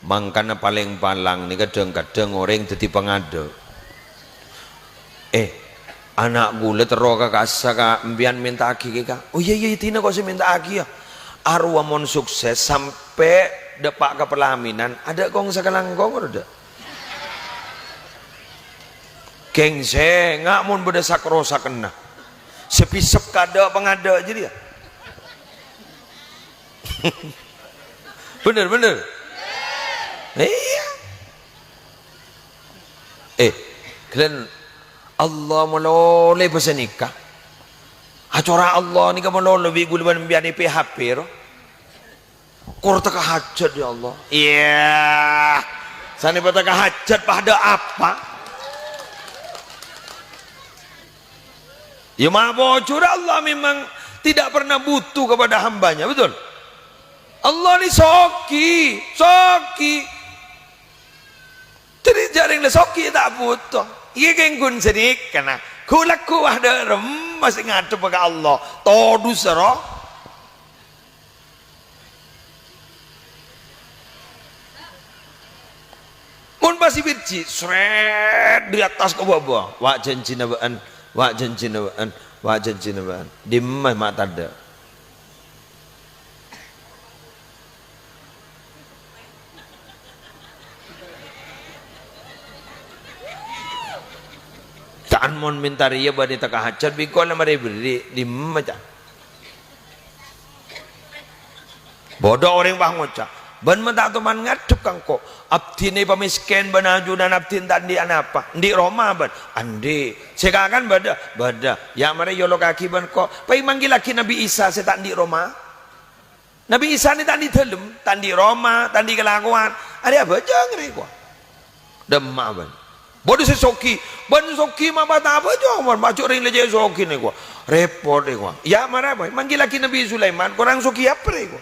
mangkana paling palang nih kadang-kadang orang jadi pengada. Anak gula teroka kasa ka mbian minta aki ka. Oh iya tina kok saya minta aki ya. Arwah mon sukses sampai depak ke pelaminan ada kong sakalang kong udah. Gengse nggak mon bedesak rosa kena. Sepisep kada pengada jadi ya. Bener. Iya. Kalian Allah meloleh pasal nikah. Acara Allah ni kamu lebih guluban biar PHP ro. Kor tak hajat ya Allah. Iya. Sana pada hajat pada apa? Ya maha bocor Allah memang tidak pernah butuh kepada hambanya, betul? Allah ni soki. Jadi jaring le soki tak butuh. Iya kengkun sedih karena kulaku ada rem masih ngadep ke Allah. Todu sero. Mun pasti birci, seret di atas ke bawah. Wak janji nabaan. Di mah tanda. Taan mon minta ria bani tak hajat bikol mari beri di maca. Bodoh orang bang ngoca. Ban mata tu man ngadep kangko. Abdi ni pamisken banaju dan abdi tandi apa? Di Roma ban. Andi. Sekakan bada. Ya mari yolo kaki ban ko. Pai manggil laki Nabi Isa se tak di Roma. Nabi Isa ni tak di telem, tak di Roma, tak di kelakuan. Ada apa jangan reko. Demak ban. Bodoh sesoki, ban soki mah bata apa jo, macam ring leje soki ni gua, repot ni gua. Ya mana boy, manggil laki Nabi Sulaiman, korang soki apa ni gua?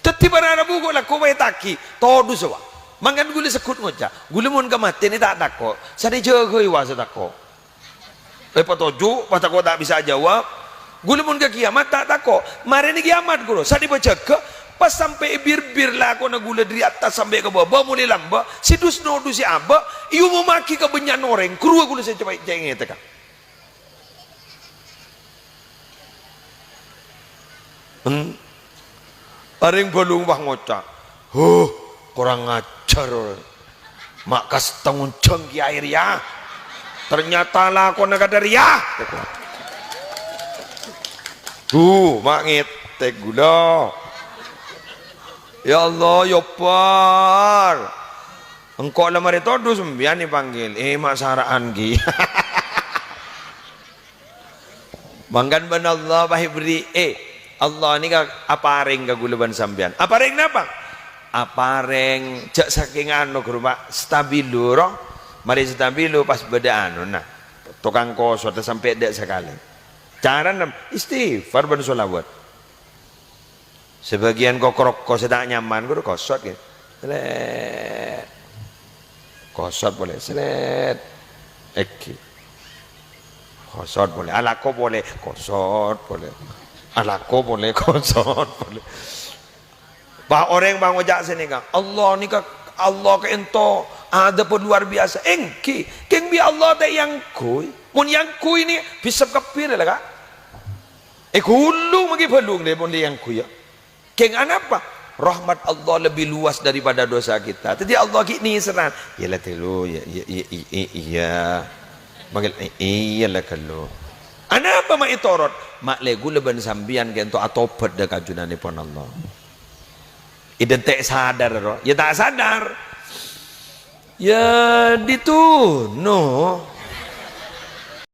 Teti barang Abu gua laku bayi taki, todu sewa. Mangan gule sekut ngoja, gule mun kemati ni tak tako, sani jaga iwa setako. Repot toju, pas tako tak bisa jawab, gule mun ke kiamat tak tako, mari ni kiamat guru, sani berjaga. Pas sampai bir lah aku nak gula dari atas sampai ke bawah mulai lamba si dus si aba iu memaki ke benyan orang kru gula saya coba cengeng teka paring belum bah ngocak kurang ajar orang mak kas tangun cengki air ya ternyata lah aku nak ada ria mak ngetek gula. Ya Allah, ya par. Engkau lemari todu sembian dipanggil. Mak saraan gi. Manggan ban Allah bahi beri. Allah ni apareng ke gulaban sambian. Apareng napa? Apareng cak saking anu ke rumah stabilu roh. Mari stabilu pas beda anu nah. Tukang kosot sampai dek sekali. Cara istighfar ban solawat. Sebagian kokrok kok sedang nyaman guru kosot gitu. Selet. Kosot boleh selet. Eki. Kosot boleh. Alako boleh. Kosot boleh. Alako boleh. Kosot boleh. Bah orang bang ojak sini kan. Allah ni kan Allah ke ento ada pun luar biasa. Engki. Keng bi Allah tak yang kui. Mun yang kui ni bisa kepir lah kak. Hulung magi pelung dia pun dia yang kui ya. Keng apa? Rahmat Allah lebih luas daripada dosa kita. Jadi Allah kini seran. Yalah telu iya. Panggil iyalah kalau. Apa mak itorot? Mak legu leban sambian ke untuk atopat dekat junani pun Allah. Identik sadar roh. Ya tak sadar. Ya ditu no.